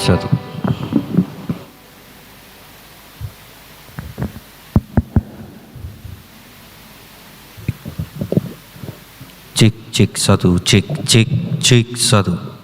satu. Cek cek satu, cek cek cek satu.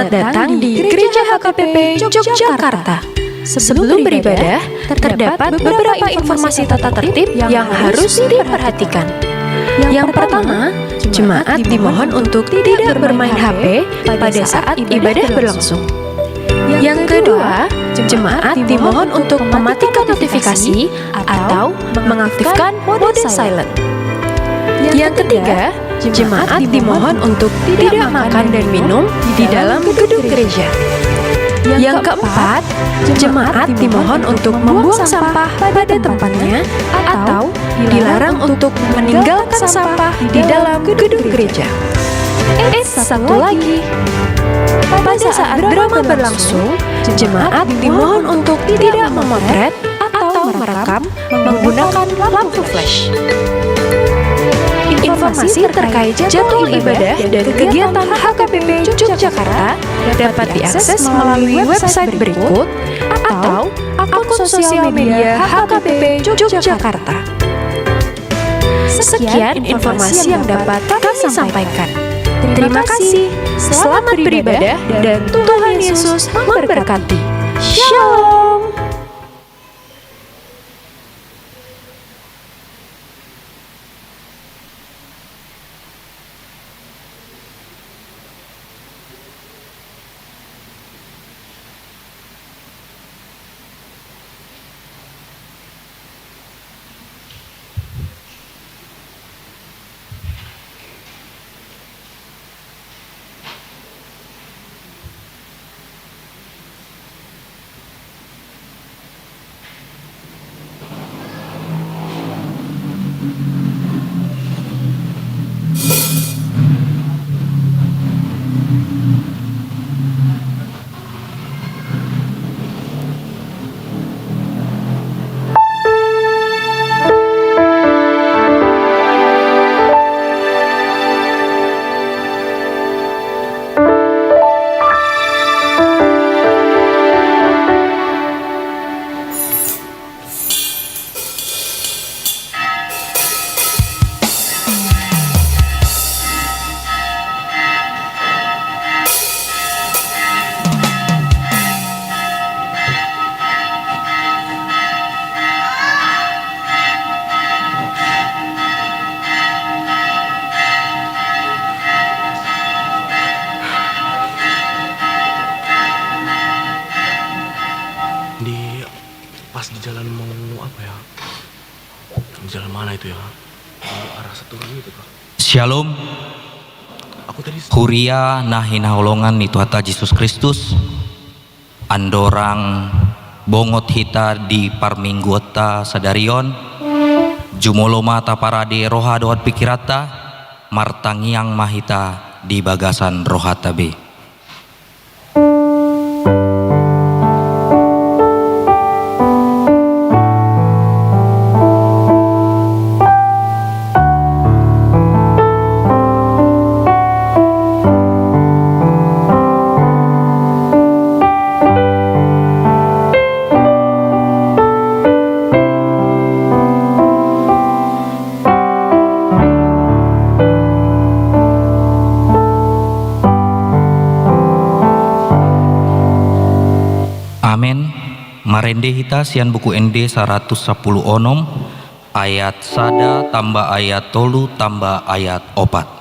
Selamat datang di Gereja HKBP Yogyakarta. Sebelum beribadah, terdapat beberapa informasi tata tertib yang harus diperhatikan. Yang pertama, jemaat dimohon untuk tidak bermain HP pada saat ibadah berlangsung. Yang kedua, jemaat dimohon untuk mematikan notifikasi atau mengaktifkan mode silent. Yang ketiga, jemaat dimohon untuk tidak makan dan minum di dalam gedung gereja. Yang keempat, jemaat dimohon untuk membuang sampah pada tempatnya atau dilarang untuk meninggalkan sampah di dalam gedung gereja. Satu lagi, pada saat drama berlangsung, jemaat dimohon untuk tidak memotret atau merekam menggunakan lampu flash. Informasi terkait jadwal ibadah dan kegiatan HKBP Yogyakarta dapat diakses melalui website berikut atau akun sosial media HKBP Yogyakarta. Sekian informasi yang dapat kami sampaikan. Terima kasih, selamat beribadah, dan Tuhan Yesus memberkati. Shalom. Pas di jalan mau apa ya? Di jalan mana itu ya? Di arah Seturun itu kah? Shalom. Aku tadi Huria nahina holongan itu hata Yesus Kristus. Andorang bongot hita di parmingguota sadarion. Jumolo mata parade roha doat pikirata. Martangiang mahita di bagasan rohata be. Amen. Marende hita sian buku ND 110 onom ayat sada tambah ayat tolu tambah ayat opat.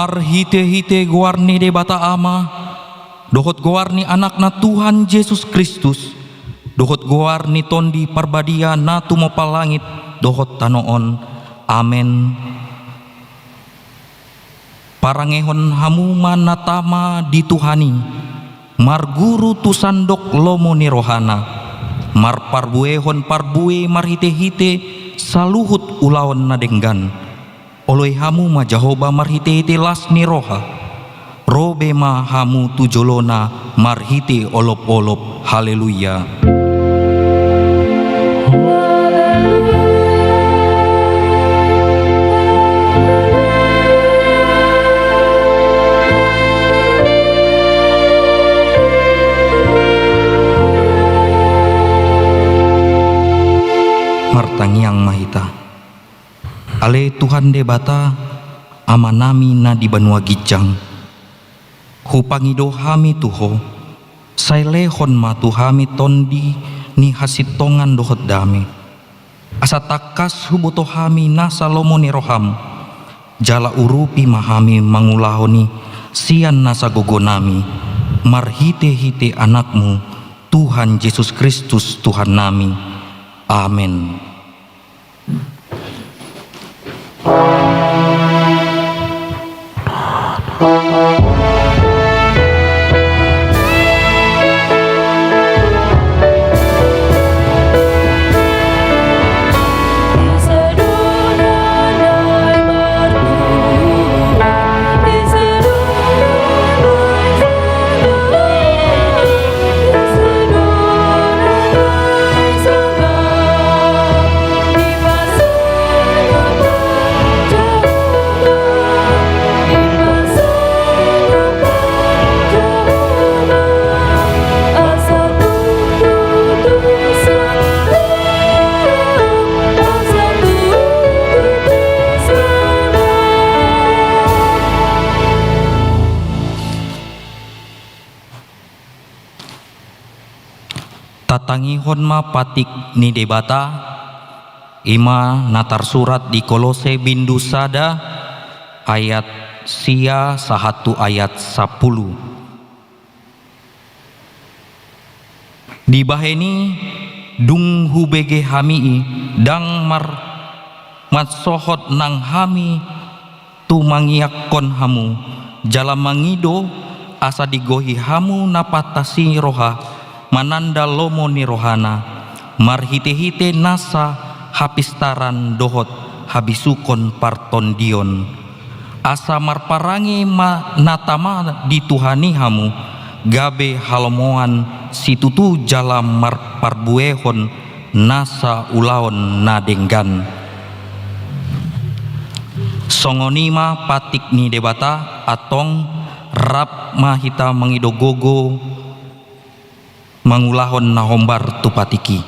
Mar hite-hite guarni de bata ama, dohot guarni anakna Tuhan Yesus Kristus, dohot guarni tondi parbadia na tumopal langit, dohot tanoon. Amen. Parangehon hamu manatama dituhani, marguru tu sandok lomo ni rohana, mar parbuehon parbue marhite-hite saluhut ulawan nadenggan, oloi hamu ma Jahoba marhite-hite las ni roha, robe ma hamu tujolona marhite olop-olop. Haleluya. Martangiang mahita, ale Tuhan de bata amanami na di banua gijang, hupangido hami tuho, sailehon ma tuhami tondi ni hasitongan dohot dame, asa takas hubuto hami nasa lomo ni roham, jala urupi mahami mangulahoni sian nasa gogonami, marhite-hite anakmu Tuhan Yesus Kristus Tuhan nami. Amin. Tatangihon ma patik ni debata ima natar surat di Kolose bindu sada ayat sia 1 ayat 10. Di baheni dung hubege hamii dang mar matsohot nang hami tumangiakon hamu jala mangido asa digohi hamu napatasi roha mananda lomo ni rohana, marhite-hite nasa hapistaran dohot habisukon partondion, asa marparangi ma natama dituhani hamu gabe halomoan situtu jalam marparbuehon nasa ulaon nadenggan. Songonima patik ni debata atong rap mahita mangidogogo mangulahon nahombar tupatiki.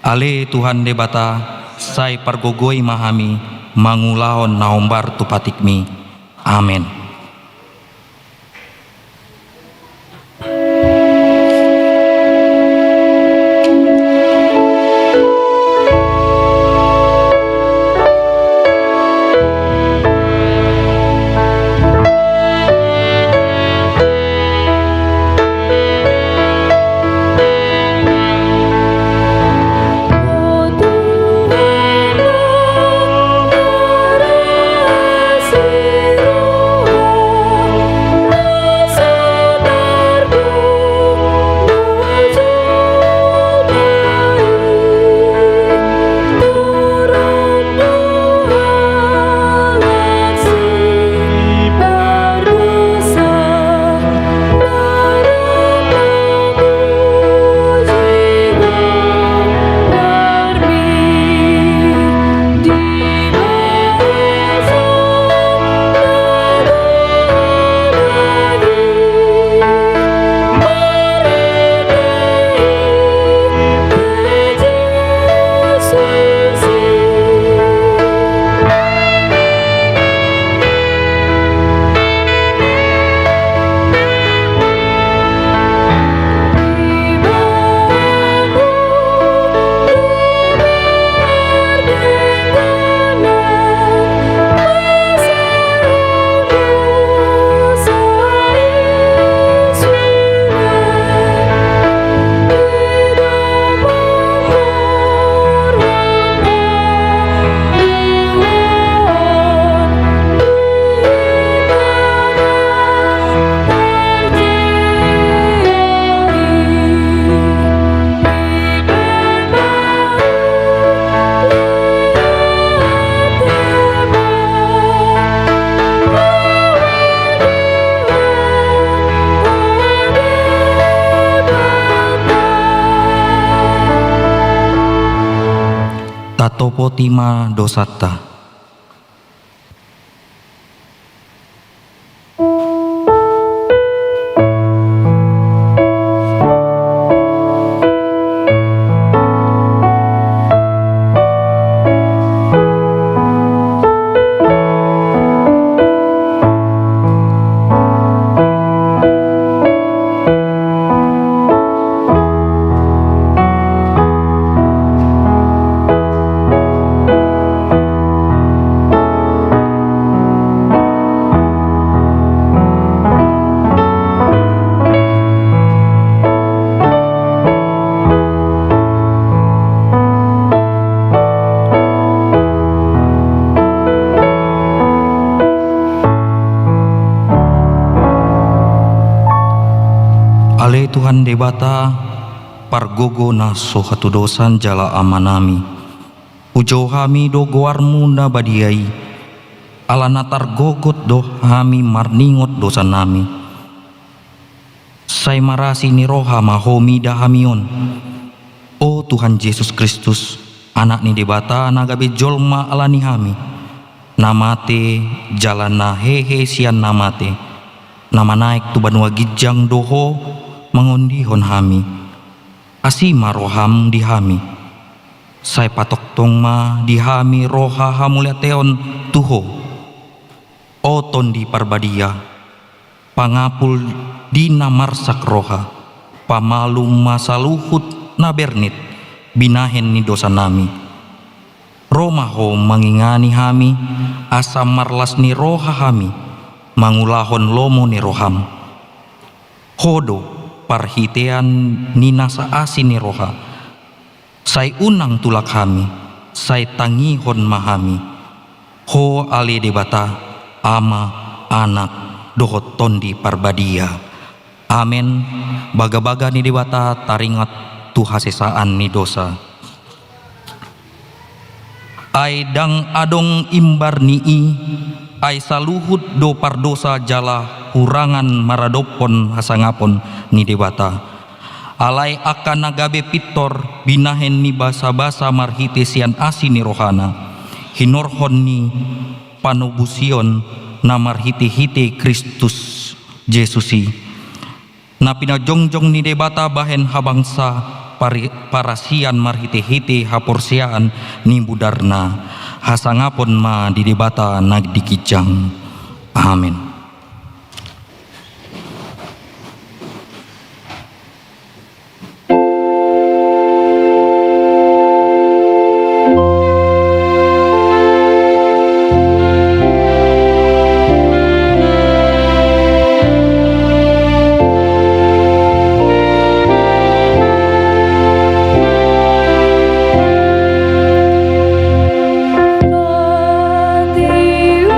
Ale Tuhan debata sai pargogoi mahami mangulahon nahombar tupatikmi. Amin. Oh potima dosata. Ale Tuhan debata pargogo na so hatudosan jala amanami. Ujo hami do goarmu na badiai. Ala natar gogot do hami marningot dosa nami. Say marasi ni roha mahomi da hamion. O Tuhan Yesus Kristus, anak ni debata nagabe jolma ala ni hami. Namate jalana hehe sian namate. Nama naik tu banua gijang doho mangondihon hami. Asima roham di hami. Say patok tongma di hami roha hamuliateon tuho. Oton di parbadia. Pangapul di namarsak roha. Pamalum masaluhut na bernit. Binahen ni dosa nami. Romaho mangingani hami. Asam marlas ni roha hami. Mangulahon lomo ni roham. Hodo parhitean nina sa asin ni roha. Say unang tulak hami, say tangihon mahami. Ho ali debata, ama, anak, dohot tondi parbadia. Amen. Baga-baga ni debata taringat tuhasesaan ni dosa. Ay dang adong imbar nii, ay saluhut do pardosa jala hurangan maradopon hasangapon ni debata. Alay akan nagabe pitor binahen ni basa-basa marhite sian asin ni rohana. Hinorhon ni panubusion na marhite-hite Kristus Jesusi. Na pinajongjong ni debata bahen habangsa parasian marhite-hite haporsiaan ni budarna. Hasangapon ma di debata nagdikijang. Amin. Deus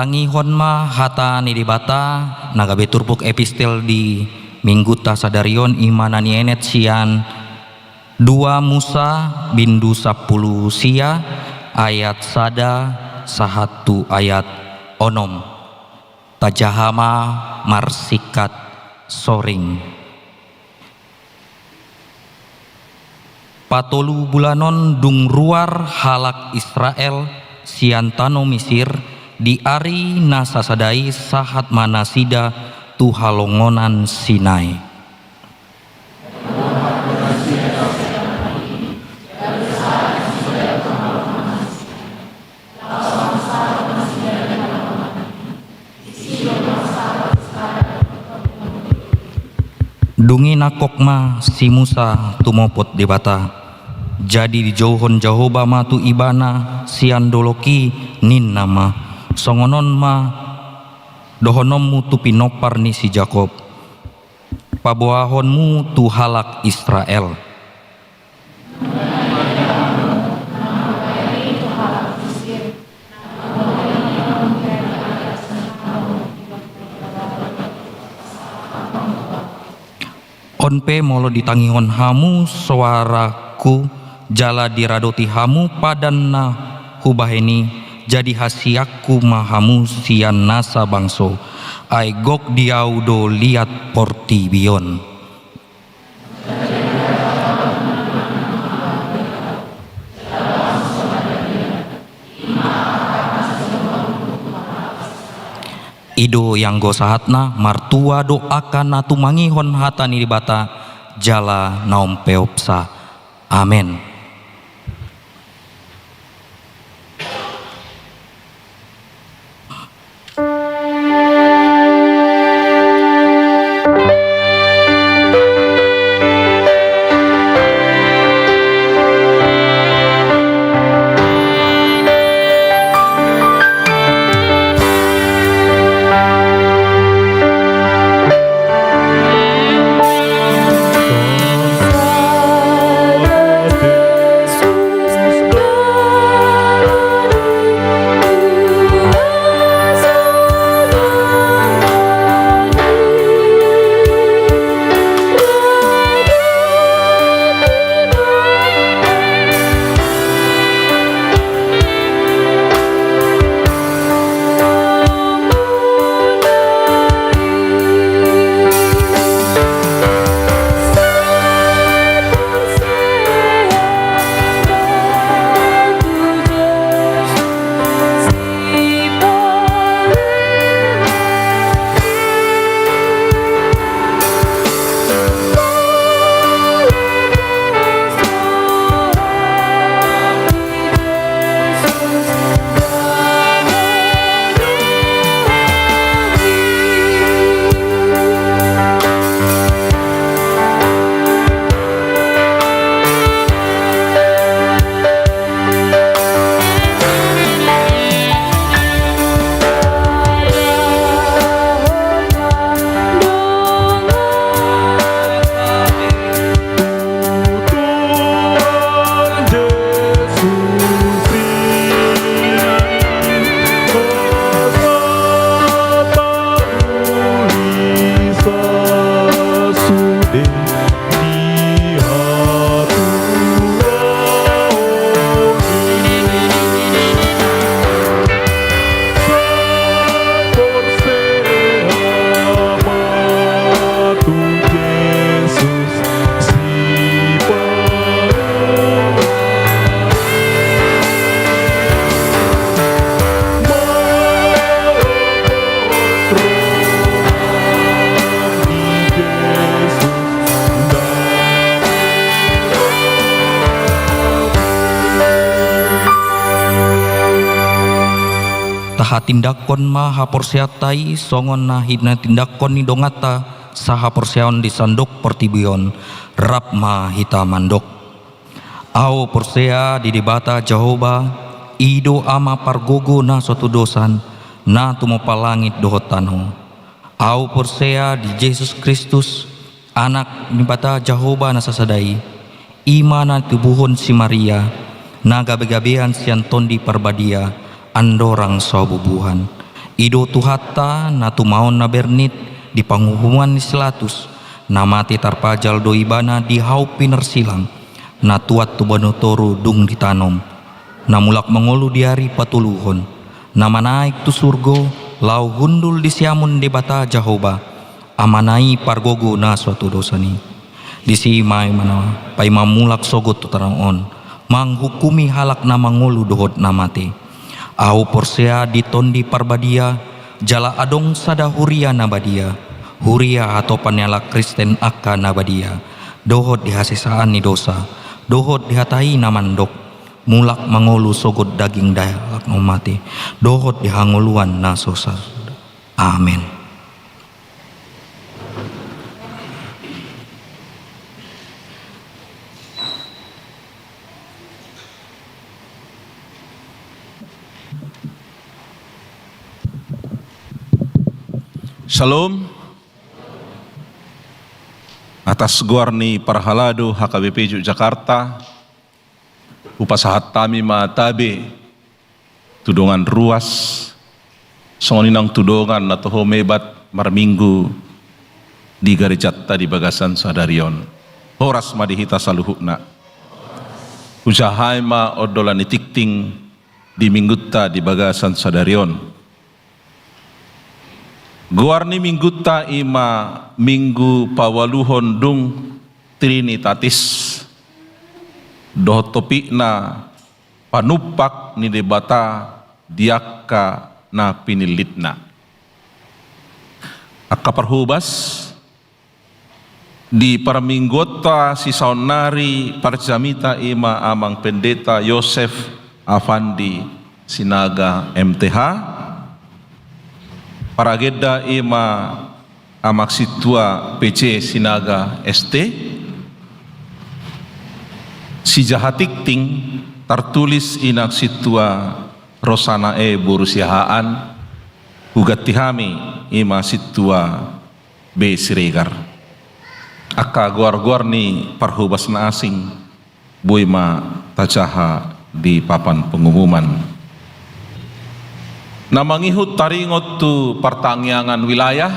tangihon ma hata ni dibata naga beturpuk epistel di minggu ta sadarion imana ni enet sian 2 Musa bindu 10 sia ayat sada sahatu ayat onom tajahama marsikat soring patolu bulanon dung ruar halak Israel siantano Mesir di ari nasasadai sahat manasida tuhalongonan Sinai. Dungi nakokma si Musa tumopot di bata. Jadi di jauhon Jehovah ma tu ibana sian doloki nin nama. Songonon ma dohonommu tu pinopar ni si Jakob. Pabuahonmu tu halak Israel. Onpe molo ditangihon hamu suaraku jala diradoti hamu padanna hubaheni jadi hasiaku mahamu sian nasa bangso ai gok diaudo liat porti bion. Ido yang go sahatna martua doakan natu mangihon hatani dibata jala naom peopsa. Amen. Taha tindakon ma haporsiatai songon na hidna tindakon ni dongata saha porsiaon di sandok pertibion rap ma hita mandok. Ao porsea di debata Jehovah ido ama pargogo na suatu dosan na tumopalangit dohotanho. Ao porsea di Yesus Kristus anak dibata Jehovah na sasadai imana tubuhon si Maria na gabe-gabean sianton di parbadia andorang sabubuhan Ido tuhatta na tumaon na bernit di panghuhuman ni Silatus na mati tarpajal do ibana di hau pinersilang na tuat tu banotoro dung ditanom na mulak mangolu diari patuluhon na manaik tu surgo lau hundul di siamun di bata Jahoba amanai pargogo na suatu dosani di si mai mana pai mamulak sogot tu taraon manghukumi halak na mangolu dohot na mati. Au porsea ditondi parbadia jala adong sada huria nabadia huria atau panela Kristen akka nabadia dohot dihasisaan ni dosa dohot dihatai namandok mulak mangolu sogot daging dayak no mati dohot dihangoluan na sosa. Amin. Shalom. Atas guarni Parhalado HKBP Yogyakarta, upasahat tami matabe tudongan ruas songoninang tudongan na toho mebat marminggu di Garejatta di Bagasan Sadarion. Horas madihita saluhukna. Usahay ma odolan itikting di Minggutta di Bagasan Sadarion. Guarni Minggutta ima minggu pawaluhon dung Trinitatis dohotopi na panupak ni debata diakka na pinilitna. Akka parhubas di parminggota si saunari parjamita ima amang pendeta Yosef Afandi Sinaga MTH parageda ima amak situa PC Sinaga ST si jahatikting tertulis inak situa Rosana Borusiahaan hugatihami ima situa B Siregar akka guar-guar ni parhubas na asing buima tacaha di papan pengumuman. Namangihut taringot tu pertangyangan wilayah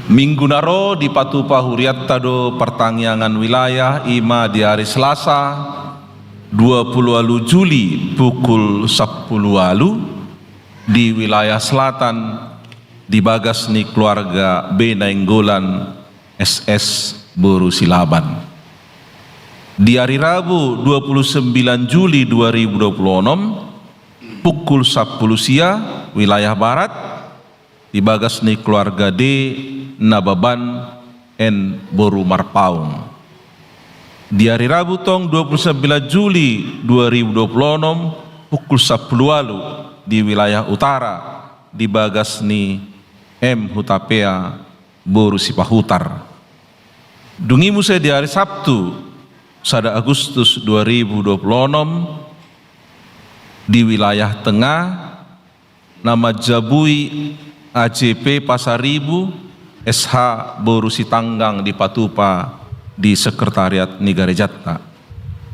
minggu naro di patupa huriatta do pertangyangan wilayah ima di hari Selasa 20 Juli pukul 10 di wilayah selatan di Bagas ni keluarga B Nainggolan SS Borusilaban. Di hari Rabu 29 Juli 2026 pukul 10 sia wilayah barat di Bagas ni keluarga D Nababan N Boru Marpaung. Di hari Rabu tong 29 Juli 2026 pukul 10 di wilayah utara di Bagas ni M Hutapea Boru Sipahutar. Dungi muse di hari Sabtu 1 Agustus 2026 di wilayah tengah nama Jabui AJP Pasaribu SH Borusi Tanggang di Patupa di Sekretariat Nigarejatta.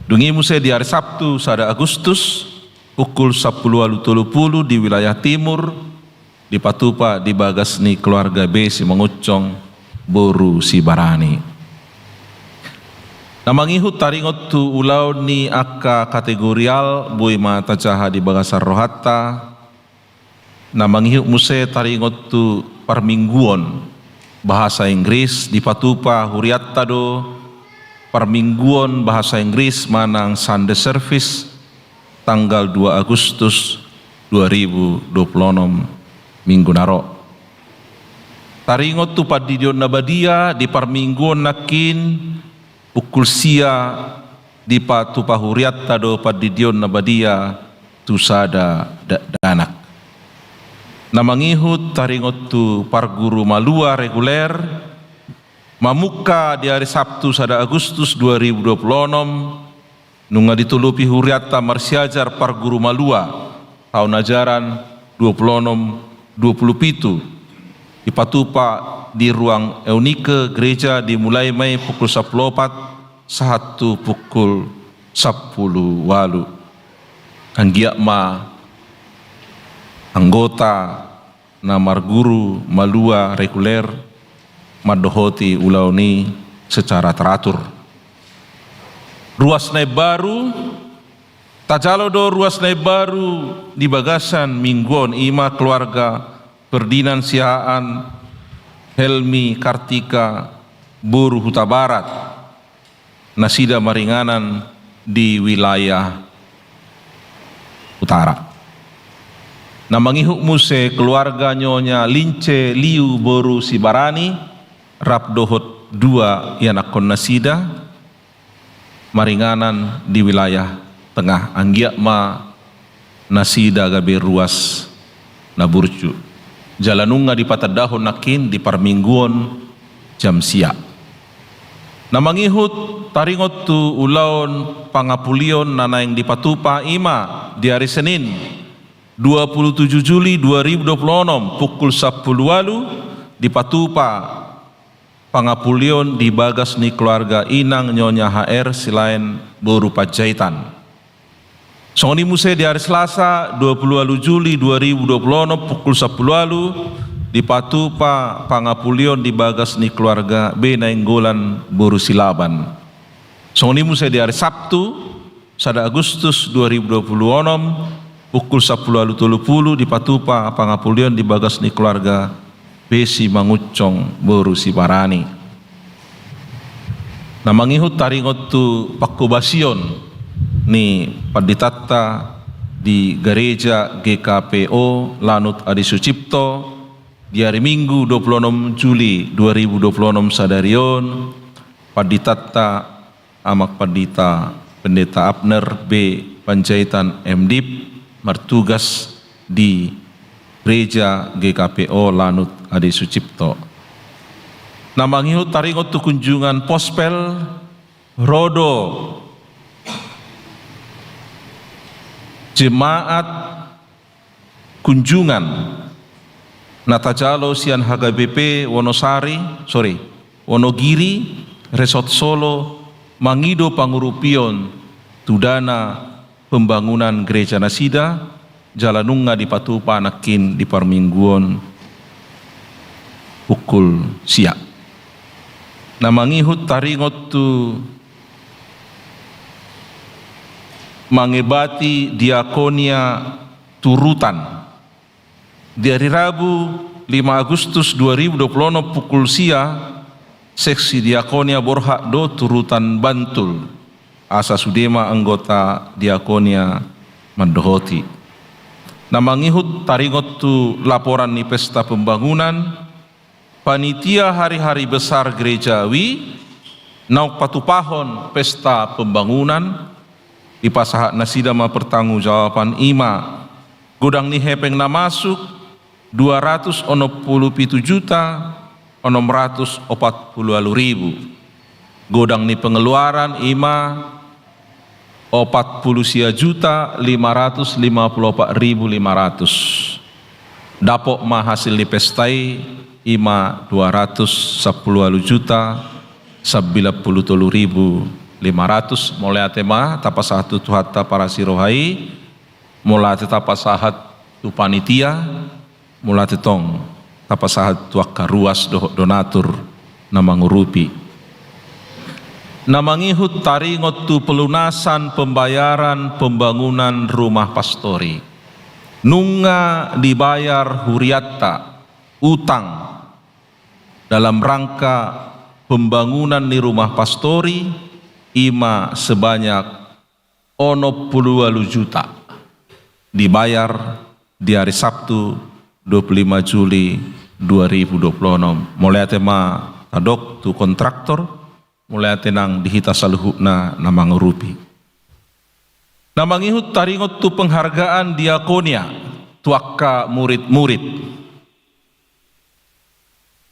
Dungi muse di hari Sabtu 1 Agustus pukul 10.30 di wilayah timur di Patupa di Bagas ni keluarga B si Mengucong Boru si Barani. Namangihut taringot tu ulau ni akka kategorial bui mata caha di Bagasar Rohatta. Namangihut muse taringot tu parmingguon bahasa Inggris di Patupa huriatta do parmingguon bahasa Inggris manang Sunday service tanggal 2 Agustus 2026 minggu naro. Taringot tu padidion nabadia di parmingguon nakin pukul sia di Patupa huriatta do padidion nabadia tu sada danak. Namangihut taringot tu parguru malua reguler mamuka di hari Sabtu 1 Agustus 2026 nunga ditulupi huriatta marsiajar parguru malua tahun ajaran 26-27 di Patupa di ruang Eunike gereja dimulai Mei pukul 14 satu pukul 10 walu anggiak ma anggota namar guru malua reguler madohoti ulauni secara teratur. Ruas naik baru tajalo do ruas naik baru di bagasan mingguan ima keluarga Ferdinand Sihaan Helmi Kartika Buru Huta Barat nasida maringanan di wilayah utara. Namangihuk muse keluarga nyonya Lince Liu Boru Sibarani rap dohot 2 yanakon nasida maringanan di wilayah tengah anggiak ma nasida gabe ruas naburcu jalanunga di patadahon nakin di parmingguon jam siak. Namangihut taringot tu ulaon pangapulion nanaing di Patupa ima di hari Senin 27 Juli 2026 pukul 10 walu di Patupa pangapulion di bagas ni keluarga inang nyonya HR selain Boru Pajaitan. Songoni muse di hari Selasa 20 Juli 2026 pukul 10 walu di Patupa pangapulion di bagas ni keluarga B Nainggolan Boru Silaban. Songoni muse di hari Sabtu 1 Agustus 2026 pukul 10.30 di Patupa pangapulion di bagas ni keluarga Besi Mangucong Boru Sibarani. Namangihut taringot tu pakubasion ni paditata di gereja GKPO Lanut Adi Sucipto di hari Minggu 26 Juli 2026 sadarion paditata amak padita Pendeta Abner B Panjaitan MDIP bertugas di gereja GKPO Lanut Adi Sucipto. Namangihut taringot tu kunjungan pospel rodo jemaat kunjungan natajalo sian HGBP Wonogiri Resort Solo mangido pangurupion tudana pembangunan gereja nasida jalanunga di Patupa nakin di parmingguon pukul siak. Namangihut taringot tu mengebati diakonia turutan di hari Rabu 5 Agustus 2026 pukul siang seksi diakonia Borhak do turutan Bantul asa sudema anggota diakonia Mandohoti. Namangihut taringot tu laporan ni pesta pembangunan panitia hari-hari besar gerejawi nauk patupahon pesta pembangunan di pasahat nasida ma pertanggungjawaban ima godang ni hepeng na masuk 267.640.000 godang ni pengeluaran ima 40.554.500 dapok ma hasil ni pestai ima 210.093.500 mulai atema tapasahatu tuhata para sirohai mulai tapasahat tu panitia mulai tong tapasahat tu akaruas donatur namangurupi. Namangihut taringot tu pelunasan pembayaran pembangunan rumah pastori nunga dibayar huriatta utang dalam rangka pembangunan di rumah pastori ima sebanyak 20 juta dibayar di hari Sabtu 25 Juli 2026 mulai tema tadok tu kontraktor mulai tenang dihita saluhukna namangurupi. Namangihut taringot tu penghargaan diakonia tuakka murid-murid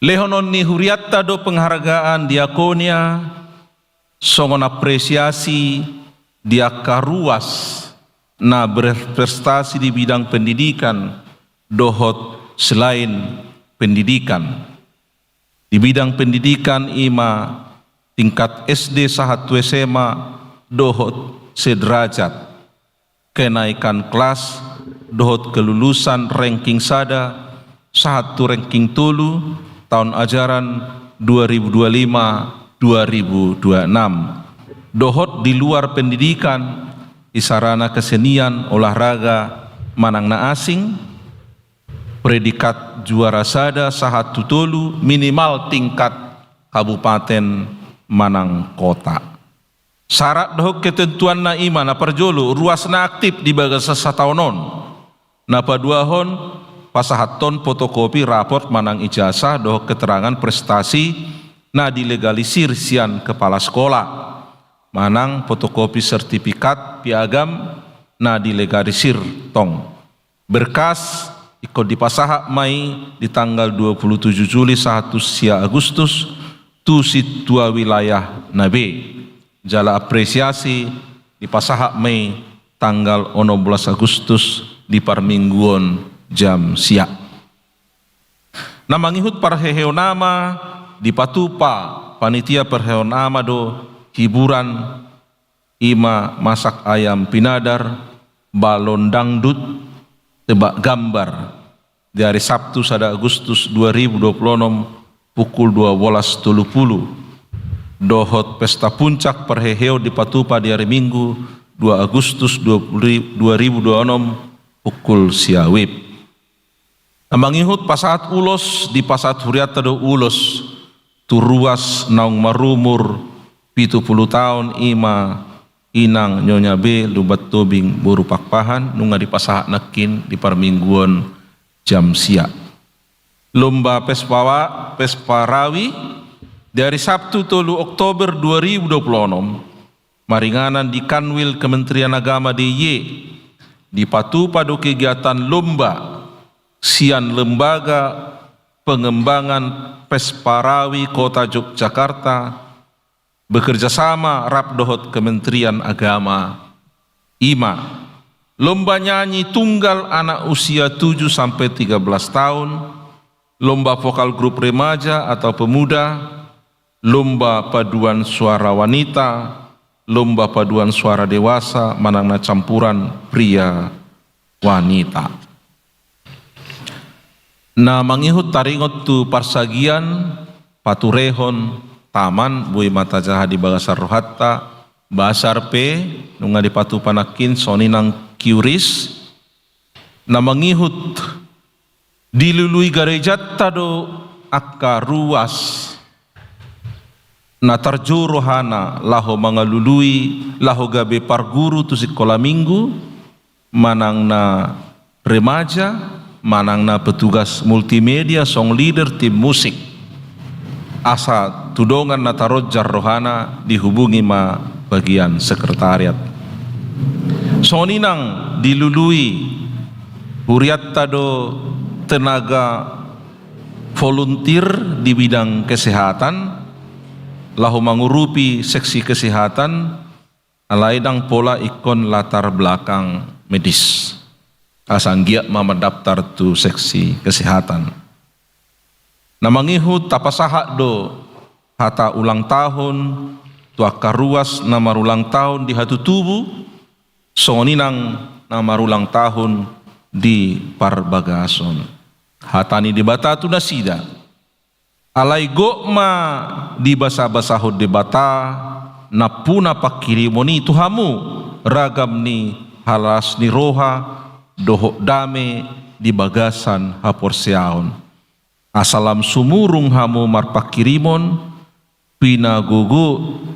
lehonon ni huriatta do penghargaan diakonia songon apresiasi diaka ruas na berprestasi di bidang pendidikan dohot selain pendidikan di bidang pendidikan ima tingkat SD sahatu SMA dohot sederajat kenaikan kelas dohot kelulusan ranking sada 1 ranking tolu tahun ajaran 2025-2026. Dohot di luar pendidikan di sarana kesenian olahraga manangna asing, predikat juara sada 1 tolu minimal tingkat kabupaten manang kota. Syarat dohok ketentuan na ima na perjolo ruas na aktif di bagasa sataunon na paduahon pasahaton fotokopi raport manang ijazah dohok keterangan prestasi na dilegalisir sian kepala sekolah manang fotokopi sertifikat piagam na dilegalisir tong berkas ikut dipasahak mai di tanggal 27 Juli 1 sia Agustus tu situa wilayah nabe jala apresiasi dipasahak Mei tanggal 16 Agustus di parmingguon jam siak. Namangihut parheheo nama di patupa panitia perheo nama do hiburan ima masak ayam pinadar balon dangdut tebak gambar di hari Sabtu sada Agustus 2026 pukul 12.30. Dohot pesta puncak perheheo di Patupa di hari Minggu 2 Agustus 2026 pukul siawib. Amangihut pasaat ulos di pasaat huriata do ulos tu ruas naung marumur 70 tahun ima inang nyonya B lubat tobing buru pakpahan nunga di pasahat nakin di parmingguan jam siak. Lomba Pesparawi dari Sabtu 3 Oktober 2026 maringanan di Kanwil Kementerian Agama DIY di Patupa do kegiatan lomba sian lembaga pengembangan Pesparawi Kota Yogyakarta bekerjasama rap dohot Kementerian Agama IMA. Lomba nyanyi tunggal anak usia 7 sampai 13 tahun, lomba vokal grup remaja atau pemuda, lomba paduan suara wanita, lomba paduan suara dewasa manangna campuran pria wanita. Na mangihut taringot tu parsagian paturehon taman bui mata jaha di bagasar rohatta basar pe nunga di patu panakin soninang kiuris na mangihut dilului garejat tado akka ruas na tarjo rohana laho mangalului laho gabe parguru tu sekolah minggu manang na remaja manang na petugas multimedia song leader tim musik asa tudongan na tarojjar rohana dihubungi ma bagian sekretariat soninang dilului huriat tado tenaga volunteer di bidang kesehatan lahu mengurupi seksi kesehatan alaidang pola ikon latar belakang medis asanggia mendaftar tu seksi kesehatan namangihu tapasahak do hata ulang tahun tu akaruas namar ulang tahun di hatu tubuh soninang namar ulang tahun di Parbagason hatani di Batatu nasida alai gokma di basa-basa hode bata napuna pakirimoni tuhamu ragam ni halas ni roha dohok dame di bagasan haporseaon asalam sumurung hamu marpakirimon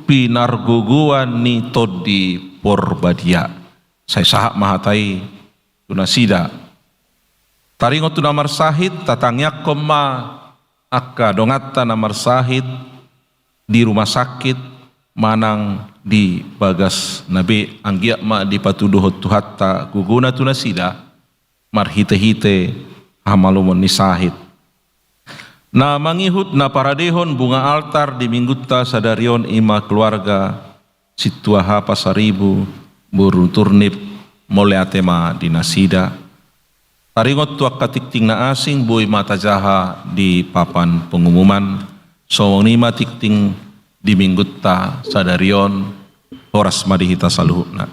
pinarguguan ni todi porbadia saya sahak mahatai tunasida taringot tu namar sahid tatangyak koma akka dongatta namar sahid di rumah sakit manang di bagas nabi anggiak ma di patuduhot tuhatta guguna tunasida marhite-hite hamalumon ni sahid na mangihut na paradehon bunga altar di minggutta sadarion ima keluarga situaha pasaribu buru turnip moleatema di nasida taringot tuak katikting na asing boy mata jaha di papan pengumuman sowong nima tikting di minggutta sadarion horas madihita saluhukna.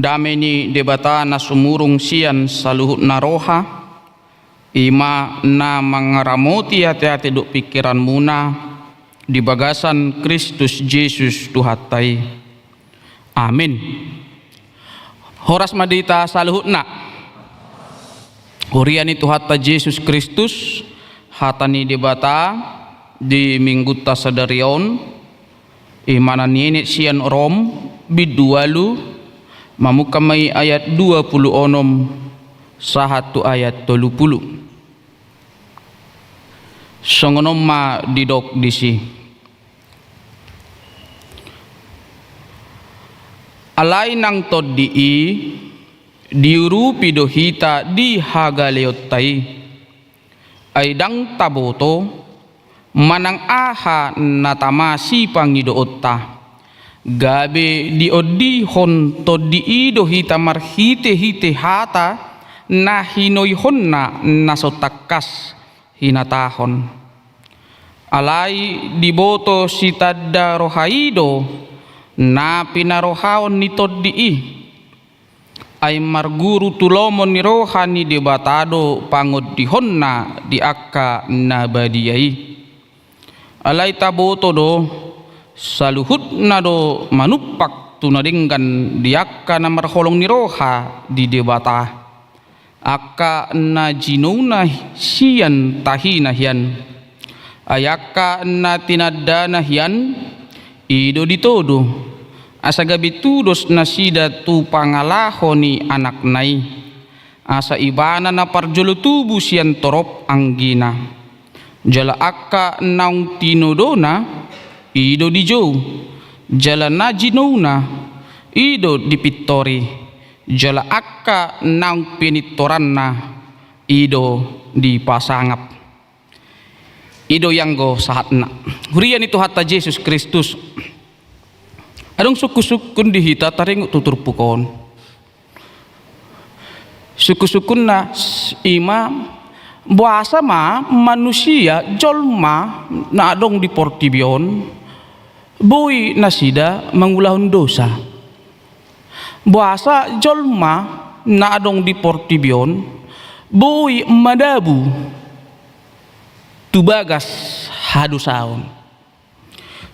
Dameni debata na sumurung sian saluhut naroha ima na mangaramoti hati-hati duk pikiran muna di bagasan Kristus Yesus Tuhatai. Amin. Horas madita saluhutna huriani Tuhata Yesus Kristus hatani debata di minggu tasadarion imana niene sian rom bidualu mamukamai ayat 20 onom sahatu ayat 30 songonom ma didok disi alai nang toddi diuru pidohita di hagaleotai aidang taboto manang aha natamasi pangidoota gabe diodi hon to diido hita marhite hite hata na hinoy honna nasotakas hinatahon alai diboto si tadda rohaido na pinarohaon ni toddi ay marguru tulomon ni rohani debatado pangod di honna di akka na badiyai alay taboto do saluhut na do manupak tunadinggan di akka na marholong ni roha di debata akka na jinuna siyan tahina hiyan ayaka na tinadana hiyan ido ditodo asa gabi tudos na sida tu pangalaho ni anak nai asa ibana na parjolo tubu siyan torop ang gina jala akka naung tinodona ido di jow jala na jinona ido di pittori jala akka naung pinitoran na ido di pasangap ido yang go sahatna hurian itu hatta Yesus Kristus adong suku-sukun dihita taring tutur pukon suku-sukun na ima buasa ma manusia jolma na adong di portibion boy na sida mangulahon dosa buasa jolma na adong di portibion boy madabu tubagas hadusaon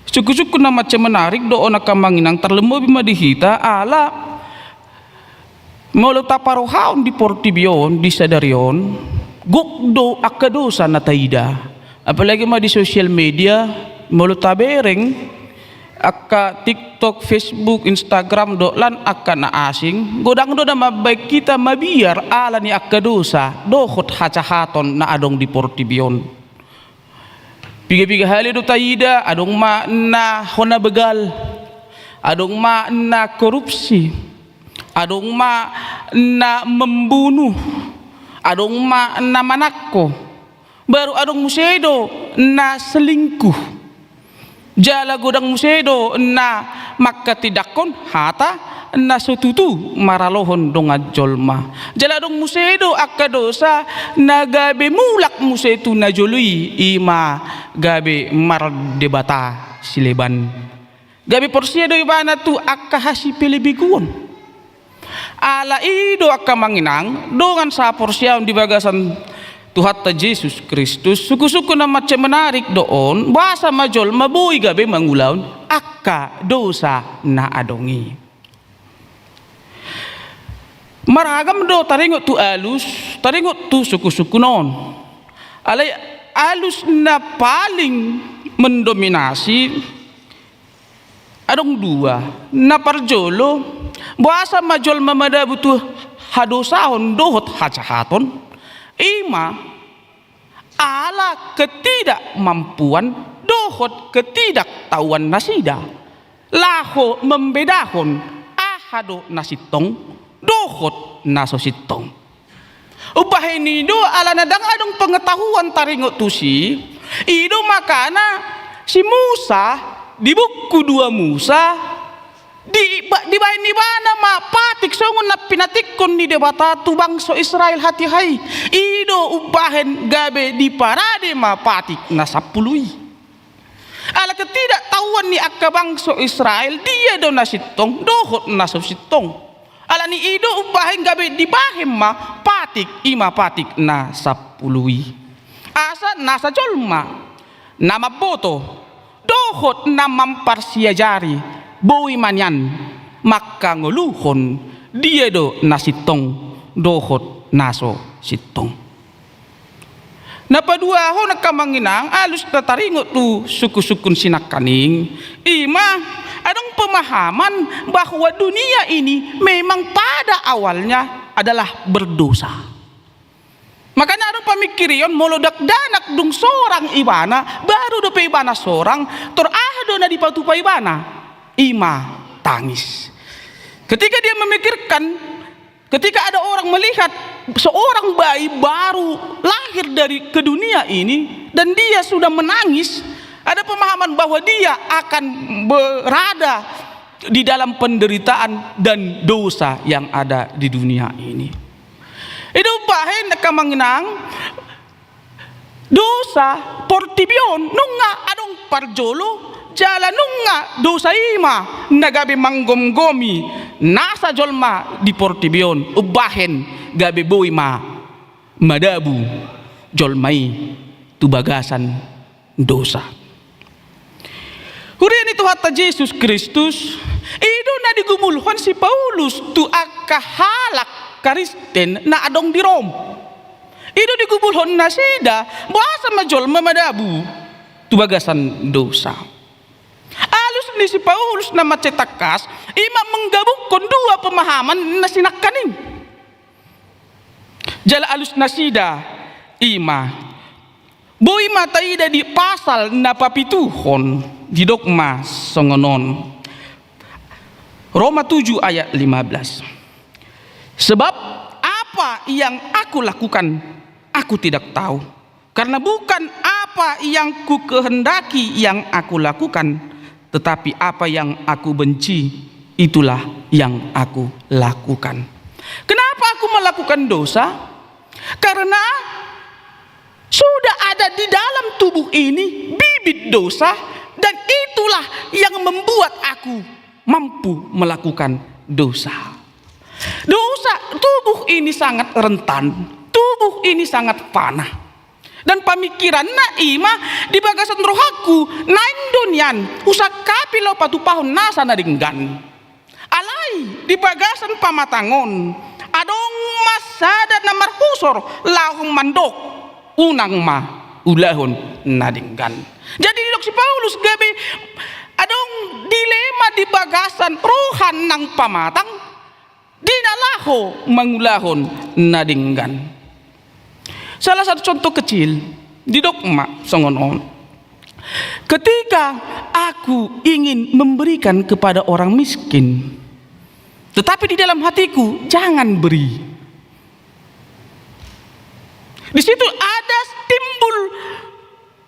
suku-suku na macam menarik doon nakamanginang terlembo bima dihita ala molo taparohaon di portibion di sadarion gukdo akadosa na taida apalagi ma di social media molo tabereng akka TikTok, Facebook, Instagram do lan akka na asing godang do na mabay kita mabiar ala ni akadosa dohot hacahaton na adong di portibion piga-piga hali do taida adong ma na hona begal adong ma na korupsi adong ma na membunuh adong ma na manakko baru adong musedo na selingkuh jala godang musedo na makatidakon hata na sututu maralohon dong ajolma jala dong musedo akadosa na gabe mulak musetu na jolui ima gabe mar debata sileban gabe porsia do ibana tu akka hasi pilibiguon ala ido akka manginang dongan sa porsia di bagasan Tuhatta Yesus Kristus suku-suku na macam menarik doon bahasa majol mabuy gabe mangulaon akka dosa na adongi maragam do taringot tu alus taringot tu suku-suku non alay alus na paling mendominasi adong dua na parjolo bahasa majol mamadabu tu hadosahon dohot hacahaton ima ala ketidakmampuan dohot ketidaktahuan nasida laho membedahon ahado nasitong dohot nasositong upahini do ala nadang adong pengetahuan taringot tusi ido makana si Musa di buku 2 Musa di bahin ni bana ma patik songon na pinatikon ni debata tu bangso Israel hati hai ido ubahen gabe di parade ma patik na sapului ala ketidaktahuan ni akka bangso Israel dia do nasitong dohot nasositong ala ni ido ubahen gabe di bahem ma patik ima patik na sapului asa nasa jolma nama boto dohot na mamparsiajari boy manyan maka nguluhon dia do nasitong dohot naso sitong napadua ho nakamanginang alus tataringot tu suku-sukun sinakaning ima adong pemahaman bahwa dunia ini memang pada awalnya adalah berdosa makanya adong pamikirion molodak danak dung sorang ibana baru do pe ibana sorang torahdo na di patupa ibana ima tangis ketika dia memikirkan ketika ada orang melihat seorang bayi baru lahir dari ke dunia ini dan dia sudah menangis, ada pemahaman bahwa dia akan berada di dalam penderitaan dan dosa yang ada di dunia ini. Itu bahen kamanginang dosa portibion nunga adong parjolo jala nunga dosa ima nagabe manggom-gomi nasa jolma di portibion ubahen gabe boima madabu jolmai tubagasan dosa. Hurian itu hatta Yesus Kristus itu na digumulhon si Paulus tu akka halak Kristen na adong di Rom. Itu digumulhon na sida bahasa majolma madabu tubagasan dosa. Alus ni si Paulus na macetakas ima menggabungkan dua pemahaman na sinakanin. Jala alus na sida ima boy mataida di pasal na papituhon di dogma songonon Roma 7 ayat 15. Sebab apa yang aku lakukan aku tidak tahu, karena bukan apa yang ku kehendaki yang aku lakukan, tetapi apa yang aku benci itulah yang aku lakukan. Kenapa aku melakukan dosa? Karena sudah ada di dalam tubuh ini bibit dosa, dan itulah yang membuat aku mampu melakukan dosa. Dosa, tubuh ini sangat rentan, tubuh ini sangat panah. Dan pemikiran na ima di bagasan rohaku nain dunian usakapi lo patupahon nasa naringgan. Alai di bagasan pamatangon adong masada na marhusor lahong mandok unang ma ulahon nadinggan. Jadi dok si Paulus gabe adong dilema di bagasan rohan ng pamatang dinalaho mangulahon nadinggan. Salah satu contoh kecil di dogma songonon, ketika aku ingin memberikan kepada orang miskin, tetapi di dalam hatiku jangan beri. Di situ ada timbul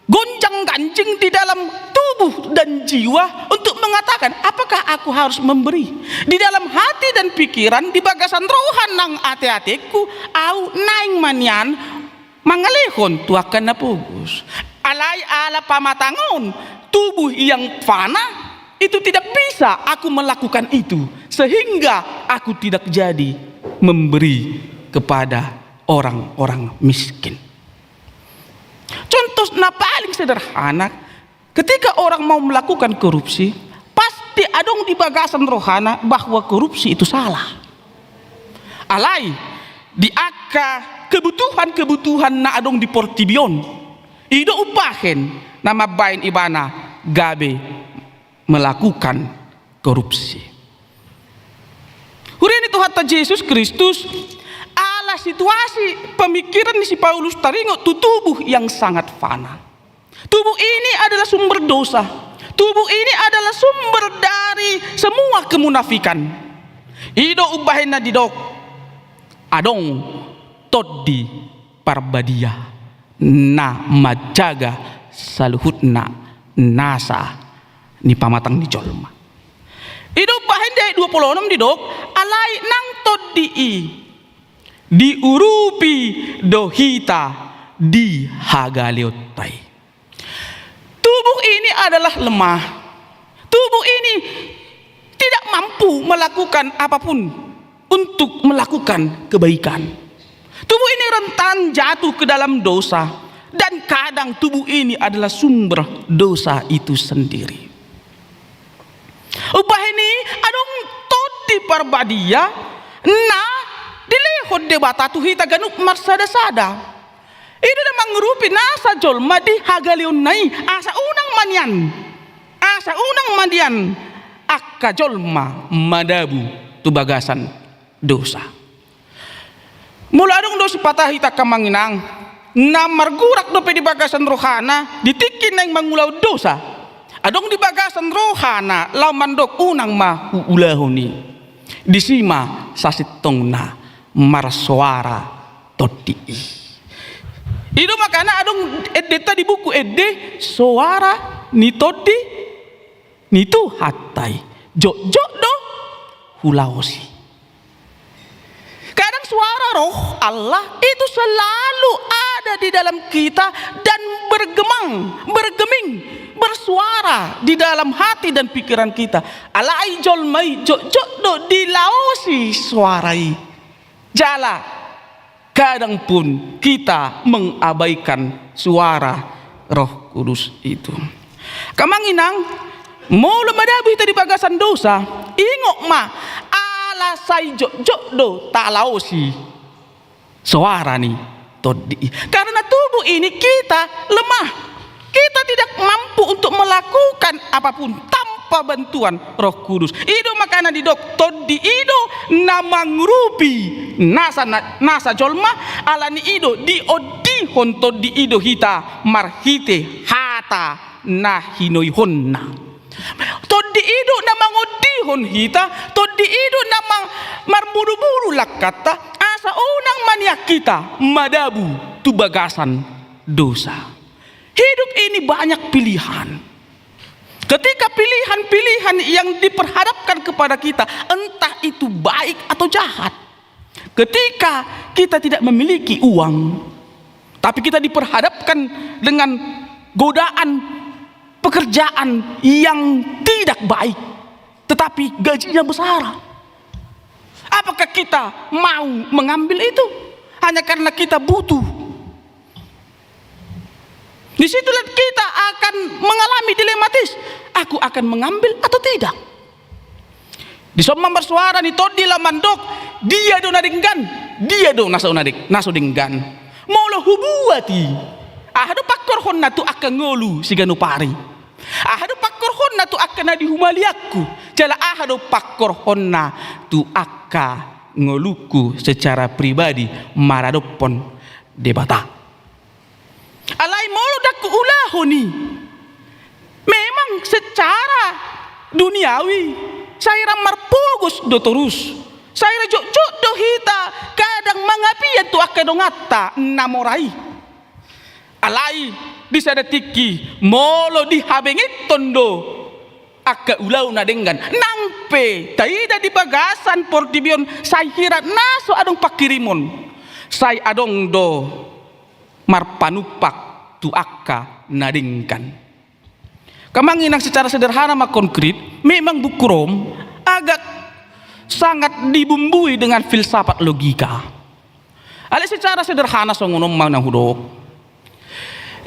gonjang-ganjing di dalam tubuh dan jiwa untuk mengatakan apakah aku harus memberi. Di dalam hati dan pikiran di bagasan rohan ng ate-ateku au naing manyan mangalehon tuakan na pugus. Alay ala pamatangon tubuh yang fana itu tidak bisa aku melakukan itu, sehingga aku tidak jadi memberi kepada orang-orang miskin. Contoh na paling sederhana, ketika orang mau melakukan korupsi, pasti adong di bagasan rohana bahwa korupsi itu salah. Alai di akka kebutuhan na adong di portibion, ido upahen nama bain ibana gabe melakukan korupsi. Hurian itu hatta Yesus Kristus ala situasi pemikiran si Paulus taringo tu tubuh yang sangat fana. Tubuh ini adalah sumber dosa. Tubuh ini adalah sumber dari semua kemunafikan. Ido ubahena didok adong toddi parbadia na majaga saluhutna nasa ni pamatang ni jolma. Ido bahende 26 didok alai nang toddi diurupi dohita di hagaleotai. Tubuh ini adalah lemah. Tubuh ini tidak mampu melakukan apapun untuk melakukan kebaikan. Tubuh ini rentan jatuh ke dalam dosa, dan kadang tubuh ini adalah sumber dosa itu sendiri. Upah ini adong todi parbadia na dilehod debata tuhita ganuk marsada-sada. Itu namang rupi nasa jolma di hagalion nai asa unang manyan. Asa unang mandian akka jolma madabu tubagasan dosa. Mula adong dosi patahita kamanginang na margurak dope di bagasan rohana ditikin na mangulau dosa. Adong di bagasan rohana lau mandok unang mahuulahoni disima sasitong na marsuara todi. Itu makanya adong edeta di buku suara ni todi ni tu hatai jok do hulaosi. Kadang suara roh Allah itu selalu ada di dalam kita dan bergeming, bersuara di dalam hati dan pikiran kita. Alai jolmai jok do dilaosi suarai. Jala kadang pun kita mengabaikan suara Roh Kudus itu. Kamanginang mula madabi tadi bagasan dosa, ingok ma ala sai jok do talaosi suara ni todi. Karena tubuh ini kita lemah, kita tidak mampu untuk melakukan apapun tanpa bantuan Roh Kudus. Itu makanya di todi itu nama ngurupi nasa jolma alani ido di odi honto di ido hita marhite hata nahinoi honna. Todi ido nama ngodihon hita, todi ido nama marburu-buru lakata asa unang maniak kita madabu tu bagasan dosa. Hidup ini banyak pilihan. Ketika pilihan-pilihan yang diperhadapkan kepada kita, entah itu baik atau jahat. Ketika kita tidak memiliki uang, tapi kita diperhadapkan dengan godaan pekerjaan yang tidak baik, tetapi gajinya besar. Apakah kita mau mengambil itu? Hanya karena kita butuh. Disitulah kita akan mengalami dilematis. Aku akan mengambil atau tidak? Di somang bersuara ni todi lamandok, dia do nadinggan, dia do naso dinggan. Molo hubuati. Ahado pakor honna tu akan ngolu siganu pari. Ahado pakor honna tu akan nadi humaliakku. Jala ahado pakor honna tu akka ngoluku secara pribadi maradopon debata. Alai molo daku ulahoni. Memang secara duniawi saya ramar pogus do terus. Saya jok do hita kadang mangapian tu akka dongata namorai. Alai bisa detiki molo dihabengit tondo akka ulau na dengan nangpe taida di bagasan portibion saya hirat naso adong pakirimon saya adong do marpanupak tu akka nadingkan. Kamanginang secara sederhana mak konkret memang buku Rom agak sangat dibumbui dengan filsafat logika. Ale secara sederhana songonom manang hudok.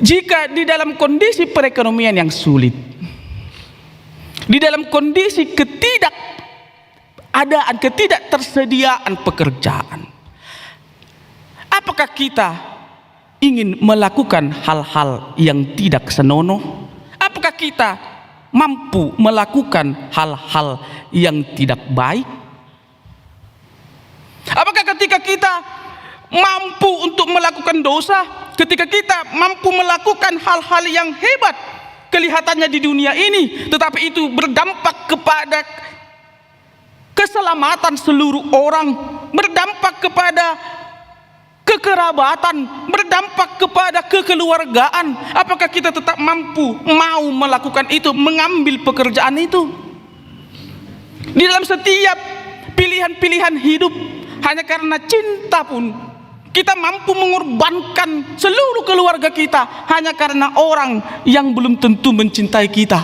Jika di dalam kondisi perekonomian yang sulit, di dalam kondisi ketidaktersediaan pekerjaan, apakah kita ingin melakukan hal-hal yang tidak senonoh? Apakah kita mampu melakukan hal-hal yang tidak baik? Apakah ketika kita mampu untuk melakukan dosa, ketika kita mampu melakukan hal-hal yang hebat kelihatannya di dunia ini, tetapi itu berdampak kepada keselamatan seluruh orang, berdampak kepada kekerabatan, berdampak kepada kekeluargaan, apakah kita tetap mau melakukan itu, mengambil pekerjaan itu? Di dalam setiap pilihan-pilihan hidup, hanya karena cinta pun kita mampu mengorbankan seluruh keluarga kita hanya karena orang yang belum tentu mencintai kita.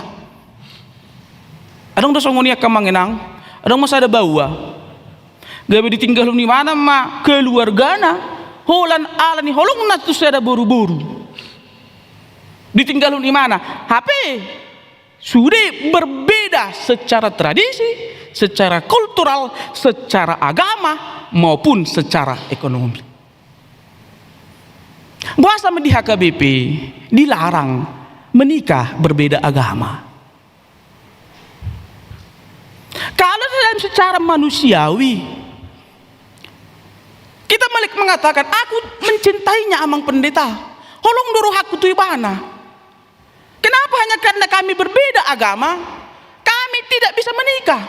Adong dosa ngonia kamangenang, adong masa ada bawa. Gabe ditinggal di mana ma keluargana, holan ala ni holong na tu sada buru-buru. Ditinggal di mana? HP sudah berbeda secara tradisi, secara kultural, secara agama maupun secara ekonomi. Bahasa di HKBP dilarang menikah berbeda agama. Kalau dalam secara manusiawi kita balik mengatakan aku mencintainya amang pendeta, holong doro aku tu ibana. Kenapa hanya karena kami berbeda agama kami tidak bisa menikah?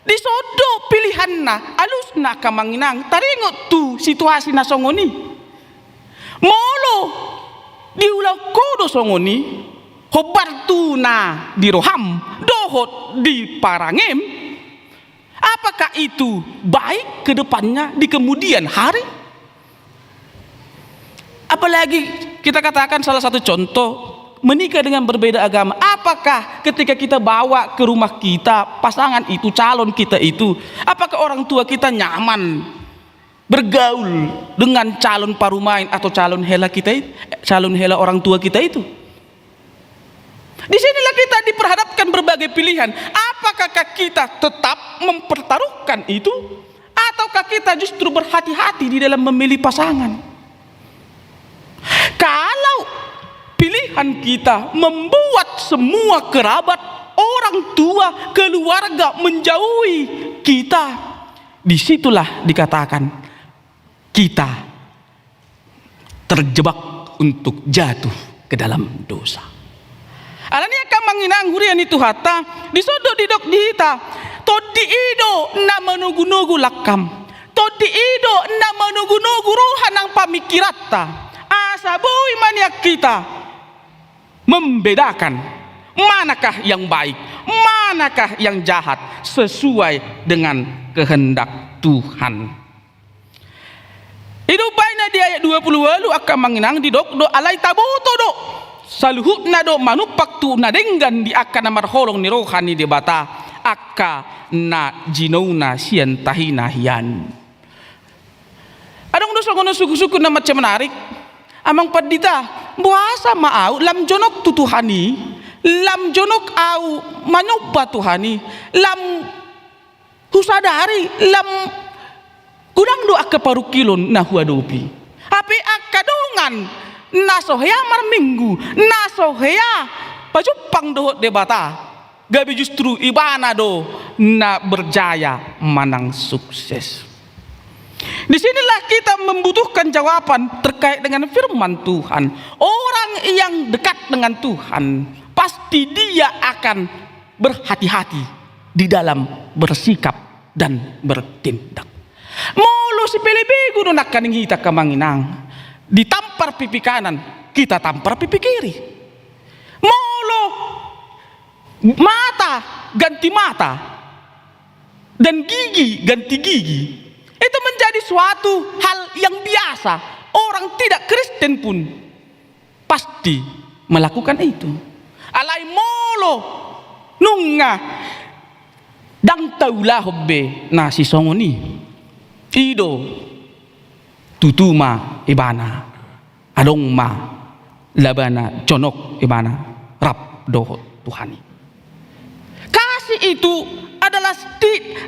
Disodo pilihan na alus na kamanginang taringot tu situasi na songoni. Molo diulau kodo songoni hobar tu na diroham dohot di parangem. Apakah itu baik ke depannya di kemudian hari? Apalagi kita katakan salah satu contoh menikah dengan berbeda agama. Apakah ketika kita bawa ke rumah kita pasangan itu, calon kita itu, apakah orang tua kita nyaman bergaul dengan calon parumain atau calon hela kita itu, calon hela orang tua kita itu? Disinilah kita diperhadapkan berbagai pilihan. Apakah kita tetap mempertaruhkan itu, ataukah kita justru berhati-hati di dalam memilih pasangan? Kalau pilihan kita membuat semua kerabat, orang tua, keluarga menjauhi kita, disitulah dikatakan kita terjebak untuk jatuh ke dalam dosa. Alania kamanginang hurian itu hata disodo didok dihita todi ido na menugu-nugu lakam, todi ido na menugu-nugu rohan ang pamikiratta asabui maniak kita membedakan manakah yang baik, manakah yang jahat sesuai dengan kehendak Tuhan. Hidup baiknya di ayat 20 lalu akan menginang di dok do alai tabuto do saluhut na do manupak tu na denggan di akan namar holong ni rohani di bata akka na jinauna sian tahina hian. Adong do songono suku-suku na macam menarik. Amang padita buasa maau lam jonok tu Tuhani, lam jonok au manyoba Tuhani, lam husadari, lam kudang do akka parukilon na huadopi. Api akka dongan nasohea marminggu, nasohea pajupang dohot debata. Gabi justru ibana do na berjaya manang sukses. Disinilah kita membutuhkan jawaban terkait dengan firman Tuhan. Orang yang dekat dengan Tuhan pasti dia akan berhati-hati di dalam bersikap dan bertindak. Mulu si pelibigu do nakaning hita kamanginang ditampar pipi kanan, kita tampar pipi kiri. Mulu mata ganti mata dan gigi ganti gigi. Itu menjadi suatu hal yang biasa. Orang tidak Kristen pun pasti melakukan itu. Alai molo nunga dang taulah hobbe nasi songoni ido tutuma ibana adong ma labana jonok ibana rap dohot Tuhani. Kasih itu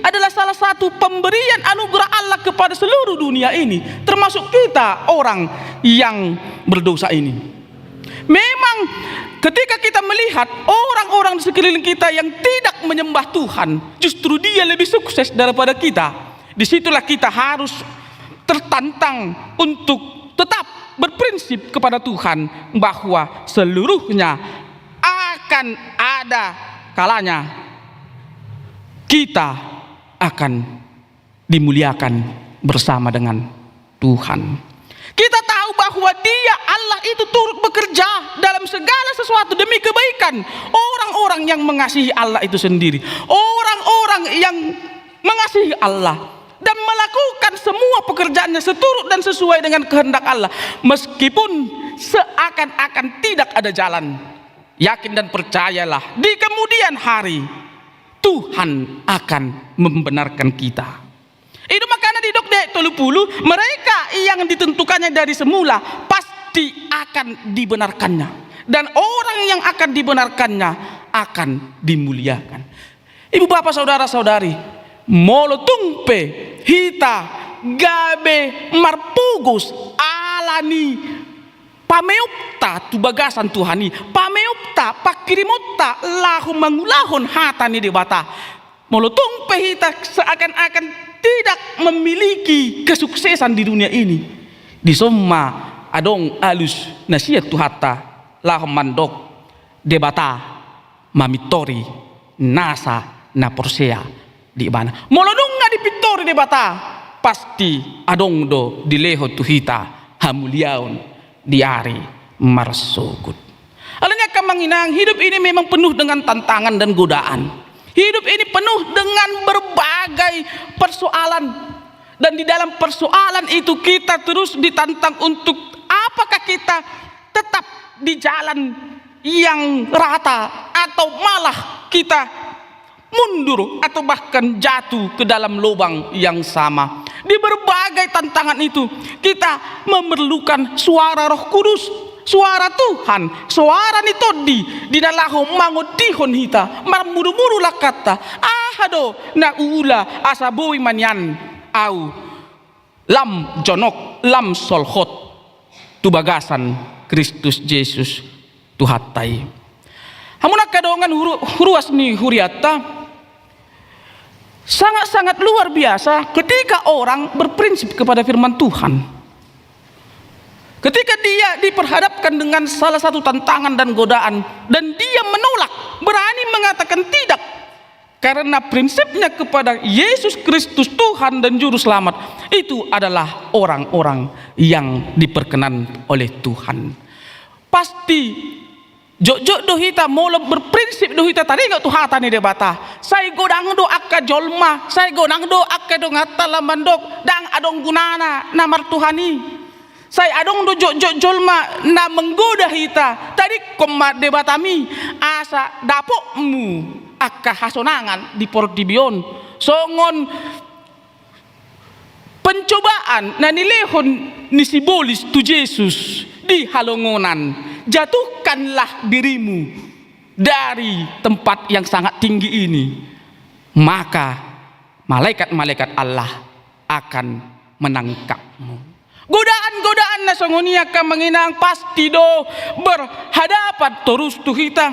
adalah salah satu pemberian anugerah Allah kepada seluruh dunia ini, termasuk kita orang yang berdosa ini. Memang ketika kita melihat orang-orang di sekeliling kita yang tidak menyembah Tuhan, justru dia lebih sukses daripada kita. Disitulah kita harus tertantang untuk tetap berprinsip kepada Tuhan bahwa seluruhnya akan ada kalanya kita akan dimuliakan bersama dengan Tuhan. Kita tahu bahwa Dia Allah itu turut bekerja dalam segala sesuatu demi kebaikan orang-orang yang mengasihi Allah itu sendiri. Orang-orang yang mengasihi Allah dan melakukan semua pekerjaannya seturut dan sesuai dengan kehendak Allah, meskipun seakan-akan tidak ada jalan. Yakin dan percayalah, di kemudian hari Tuhan akan membenarkan kita. Itu makanya di Dokde 30 mereka yang ditentukannya dari semula pasti akan dibenarkannya, dan orang yang akan dibenarkannya akan dimuliakan. Ibu bapak saudara-saudari, molo tungpe hita gabe marpugus alani pameupta tu bagasan Tuhani, pameupta pakirimutta lahu mangulahon hatani debata. Molotung pehita seakan-akan tidak memiliki kesuksesan di dunia ini. Di somma adong alus nasihat tuhata lahu mandok debata mamitori nasa na porsea di mana. Molodong nga di pitori di bata, pasti adong do di leho tuhita hamuliaon di ari marsugud. Alanya kamanginang, hidup ini memang penuh dengan tantangan dan godaan. Hidup ini penuh dengan berbagai persoalan. Dan di dalam persoalan itu kita terus ditantang untuk apakah kita tetap di jalan yang rata atau malah kita mundur atau bahkan jatuh ke dalam lubang yang sama. Di berbagai tantangan itu kita memerlukan suara Roh Kudus, suara Tuhan, suara ni todi di nalaho mangodihon hita marmuru-muru lakata ahado na uula asaboy manyan au lam jonok lam solhot tubagasan Kristus Yesus tuhatai. Hamunak kadongan huruas ni huriata sangat-sangat luar biasa ketika orang berprinsip kepada firman Tuhan. Ketika dia diperhadapkan dengan salah satu tantangan dan godaan dan dia menolak, berani mengatakan tidak karena prinsipnya kepada Yesus Kristus Tuhan dan Juru Selamat, itu adalah orang-orang yang diperkenan oleh Tuhan. Pasti jok dohita mula berprinsip dohita tadi enggak tuh hata ni debata. Saya godang do akka jolma, saya godang do akka do ngata lamandok dang adong gunana namar Tuhani. Saya adong do jolma na menggoda hita. Tadi koma debatami asa dapokmu akka hasonangan di portibion. Songon pencobaan na nilehon ni sibolis tu Yesus di halongonan. Jatuhkanlah dirimu dari tempat yang sangat tinggi ini, maka malaikat-malaikat Allah akan menangkapmu. Godaan-godaan na songonia ka manginang pasti do berhadapan terus tuhita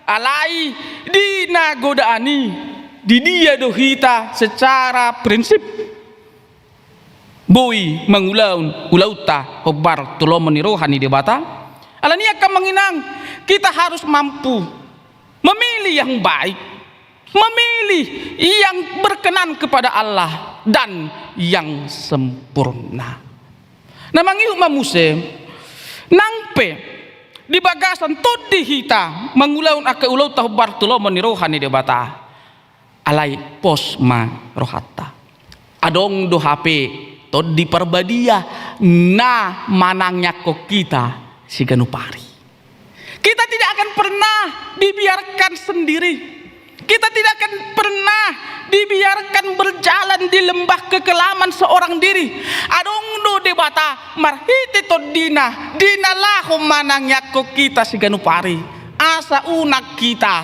alai di na godaani di dia dohita secara prinsip boy mengulaun ulauta hobar tulomoni rohani debata. Alania kamanginang, kita harus mampu memilih yang baik, memilih yang berkenan kepada Allah dan yang sempurna. Namangihu mamuse nangpe di bagasan todi hita mengulaun aka ulau tahu bartulomo ni rohani debata alai posma rohata adong do HP todi perbadia na manangnya kok kita si ganupari. Kita tidak akan pernah dibiarkan sendiri. Kita tidak akan pernah dibiarkan berjalan di lembah kekelaman seorang diri. Adong do debata marhiti to dina laho manangnya ko kita si ganupari. Asa unak kita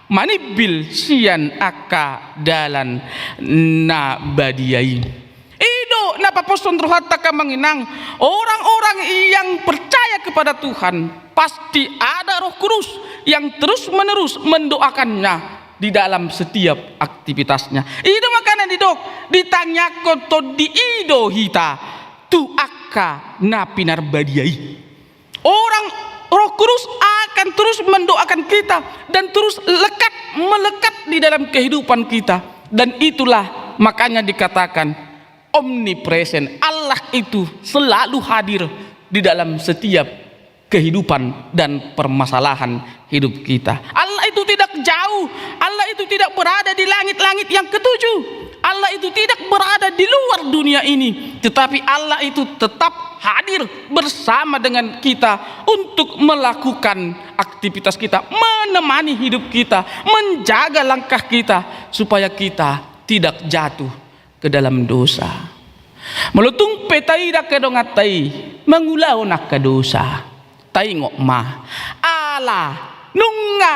manibil sian aka dalan na badiai. Ido napaposon rohata ka manginang orang-orang yang percaya kepada Tuhan pasti ada Roh Kudus yang terus menerus mendoakannya di dalam setiap aktivitasnya. Ido makanan didok ditanya to di ido hita tu akka na pinarbadiai. Orang Roh Kudus akan terus mendoakan kita dan terus melekat di dalam kehidupan kita, dan itulah makanya dikatakan omnipresent. Allah itu selalu hadir di dalam setiap kehidupan dan permasalahan hidup kita. Allah itu tidak jauh. Allah itu tidak berada di langit-langit yang ketujuh. Allah itu tidak berada di luar dunia ini. Tetapi Allah itu tetap hadir bersama dengan kita untuk melakukan aktivitas kita, menemani hidup kita, menjaga langkah kita supaya kita tidak jatuh ke dalam dosa. Melutung petai dak kedongatai mengulaw nak dosa. Tai ngok ma ala nunga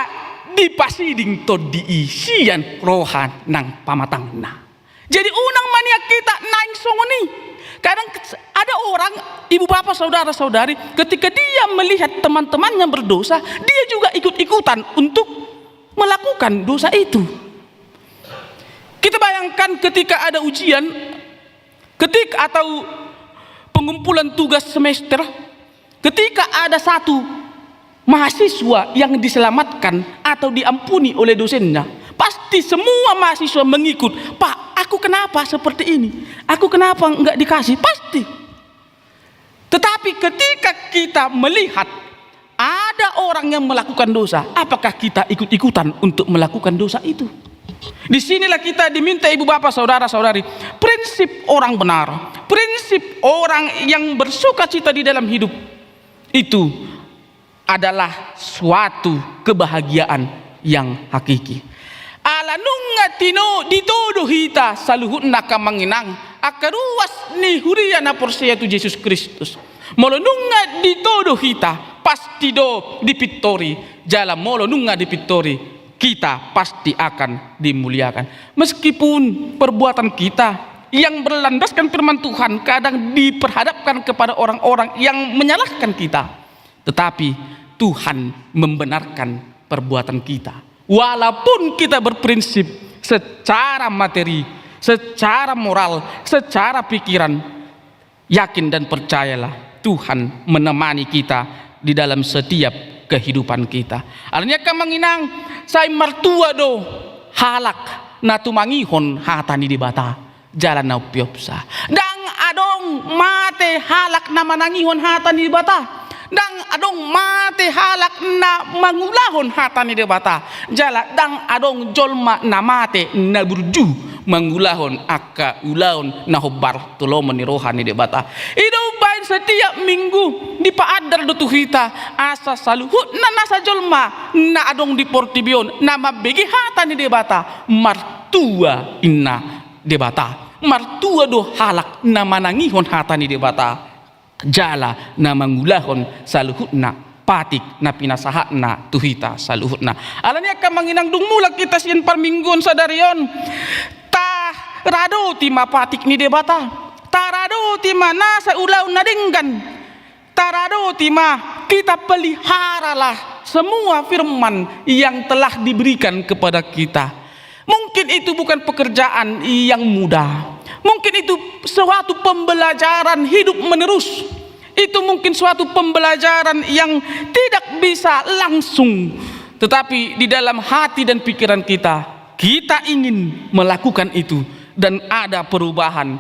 dipasiding to diisian rohan nang pamatangna. Jadi unang maniak kita naing songoni. Kadang ada orang, ibu bapak, saudara-saudari, ketika dia melihat teman-temannya berdosa, dia juga ikut-ikutan untuk melakukan dosa itu. Kita bayangkan ketika ada ujian, ketika atau pengumpulan tugas semester, ketika ada satu mahasiswa yang diselamatkan atau diampuni oleh dosennya, pasti semua mahasiswa mengikut. Pak, aku kenapa seperti ini? Aku kenapa enggak dikasih? Pasti. Tetapi ketika kita melihat ada orang yang melakukan dosa, apakah kita ikut-ikutan untuk melakukan dosa itu? Disinilah kita diminta ibu bapak saudara-saudari, prinsip orang benar, prinsip orang yang bersuka cita di dalam hidup itu adalah suatu kebahagiaan yang hakiki. Ala nunga tino ditodo hita saluhut naka manginang akaruas ni huriana porsia tu Yesus Kristus. Molo nunga ditodo hita pasti do dipittori jala molo nunga dipittori kita pasti akan dimuliakan. Meskipun perbuatan kita yang berlandaskan firman Tuhan kadang diperhadapkan kepada orang-orang yang menyalahkan kita, tetapi Tuhan membenarkan perbuatan kita. Walaupun kita berprinsip secara materi, secara moral, secara pikiran, yakin dan percayalah Tuhan menemani kita di dalam setiap kehidupan kita. Alanya kamanginang say martua do halak na tumangihon hatani di bata jalan na piopsa. Dang adong mate halak na manangihon hatani di bata. Dang adong mate halak na mangulahon hatani di bata. Jala dang adong jolma na mate na burju mangulahon akka ulaon na hobar tulomon ni rohani di bata. Idubain setiap minggu di paadar do tuhita asa saluhut na nasa jolma na adong di portibion na mabegi hatani di bata martua inna di bata. Martua do halak na manangihon hatani di bata. Jala na mangulahon saluhutna patik na pinasahana tuhita saluhutna. Alanya ka manginang dungmulak kita siyan parminggon sa darion. Ta rado ti mapatik ni debata. Ta rado ti nasa ulaw na dinggan. Ta rado ti kita peliharalah semua firman yang telah diberikan kepada kita. Mungkin itu bukan pekerjaan yang mudah. Mungkin itu suatu pembelajaran hidup menerus. Itu mungkin suatu pembelajaran yang tidak bisa langsung. Tetapi di dalam hati dan pikiran kita ingin melakukan itu. Dan ada perubahan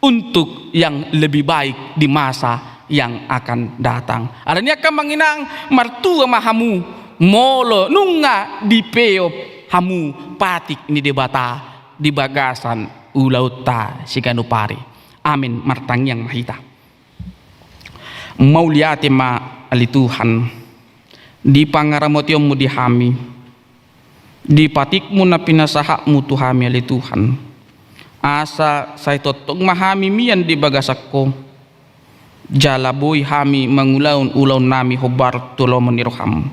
untuk yang lebih baik di masa yang akan datang. Adanya kamanginang martua mahamu molo nunga di peop hamu patik ni debata di bagasan ulauta sikanupari. Amin martang yang mahita. Mauliati ma ali Tuhan di pangaramotiommu di hami di patikmu na pinasahakmu tuhami ali Tuhan asa say totong mahami miyan di bagasakko jalaboy hami mangulaon ulaw nami hobar tulomon ni roham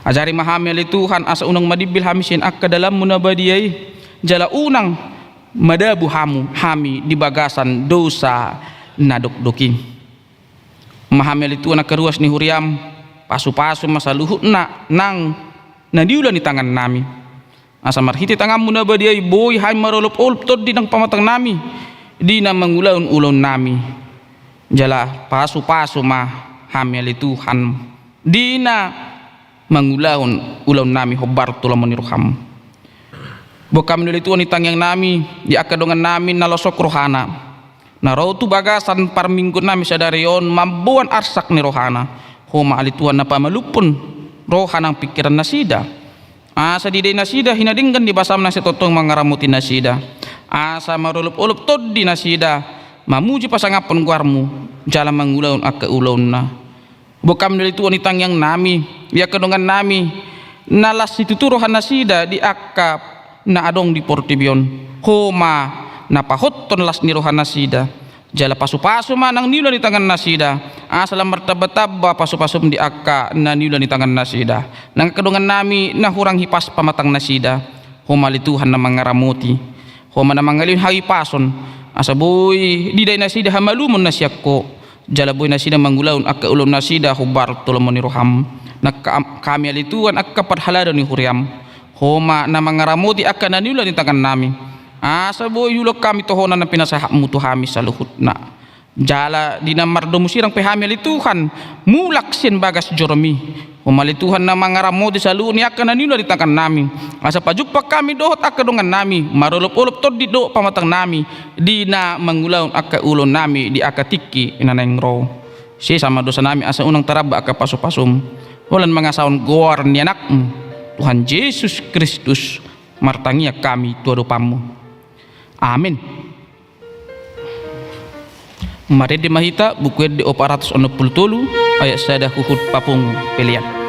ajari mahami ali Tuhan asa unang madibil hami sin akka dalam munabadiyay jala unang madabu hami di bagasan dosa nadok-doki. Mahami itu anak keruas ni huriam pasu-pasu masa luhut nang diulan di tangan nami. Asa marhiti tanganmu na badiay boy hay marolop-olop tod di nang pamatang nami di na mangulaon-ulon nami. Jala pasu-pasu hami Tuhan di na mangulaon ulon nami hobar tulamon ni roham. Bokam nilituan itang yang nami di akadongan namin nalosok rohana. Naro tu bagasan parminggu nami sadarion mambuan arsak ni rohana. Homa alituan na pamalupon rohanang pikiran nasida. Asa diday nasida hinadinggan di basam na setotong mangaramuti nasida. Asa marulup-ulup tod di nasida. Mamuji pasangapon guarmu jala mangulaon akka ulon na. Bokam nilituan itang yang nami di akadongan nami nalas situturohan nasida di akka na adong di portibion. Homa napahotton las ni rohana nasida jala pasu-pasu manang niulan di tangan nasida asalam martaba-taba pasu-pasum di akka na niulan di tangan nasida nang kadungan nami na hurang hipas pamatang nasida humali Tuhan na mangaramuti huma na mangalin hagipason asa boy di day nasida hamalumon nasyakko jala boy nasida mangulaon akka ulom nasida hubar tulomon ni roham kami alituan akka padhalado ni huriam huma na mangaramuti akka na niulan di tangan nami asa boy yulok kami tohonan na pinasahakmu tuhami sa luhut na jala di na mardomusirang pehami ali Tuhan mulak sin bagas joromi Umali Tuhan na mangaramo di salu ni akan nanino di tangan nami. Asa pajuppa kami dohot aka dongan nami. Marolop-olop tod di do pamatang nami. Di na mangulaun aka ulon nami di aka tiki inaneng ro. Si sama dosa nami asa unang taraba aka pasupasum. Walan mga saon goar ni anak Tuhan Yesus Kristus martangia kami tuado pamu. Amin. Mari di mahita buku di 463 ayat sada hukut papung pelian.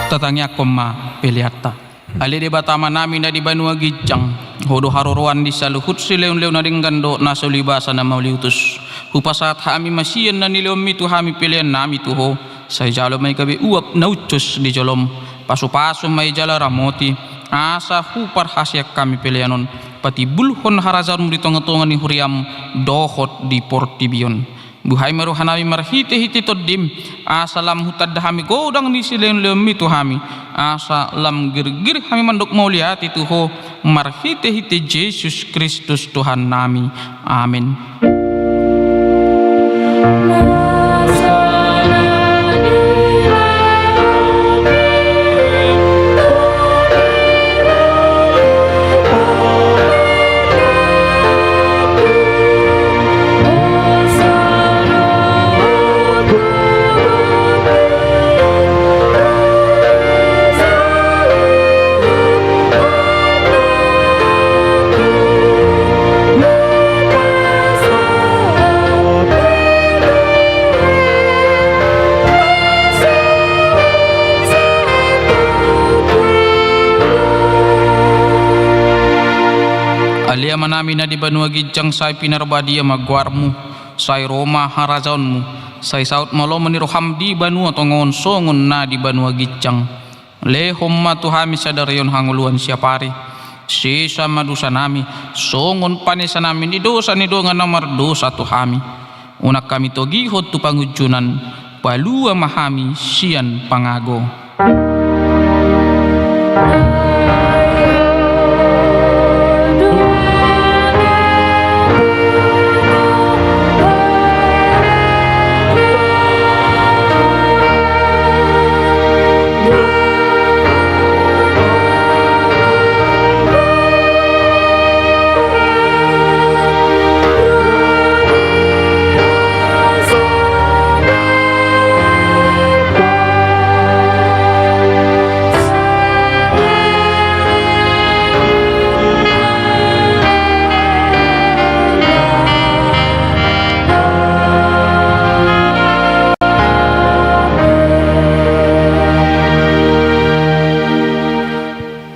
tatangnya koma pelihatta ali de batama nami na di Banua Gijang hodo haruruan di saluhut sileun-leun na dinggando na solibasa na mauliutus hupasat hami masian na nilom itu hami pilihan nami tuho say jalo may kabe uap na ucus di jolom pasu-pasu may jala ramoti asa hupar hasyak kami pilihanon pati bulhon harazan di tonga-tonga ni huriam dohot di portibion buhay maru hanami marhite-hite toddim asa lam hutad hami godang ni silen-lem itu hami asa lam gir-gir hami mandok mauliati tuho marhite-hite Yesus Kristus Tuhan nami amin. Alia manami na di Banua Gijang say pinarbadia magwarmu say Roma harazaonmu say saut malo maniroham di Banua tongon songon na di Banua Gijang le homma tuhami sadarion hanguluan siapari sisa madusa nami songon panesa nami ni dosa ni dongan namar dosa tuhami unak kami togihot tu pangujunan palua mahami sian pangago.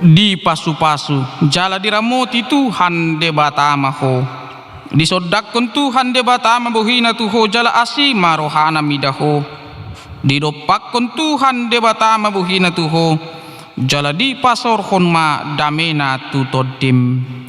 Di pasu-pasu jala diramoti Tuhan de batama ho disodakon Tuhan de batama bohina tuho jala asima rohana midaho didopakon Tuhan de batama bohina tuho jala di pasor honma damena tu todim.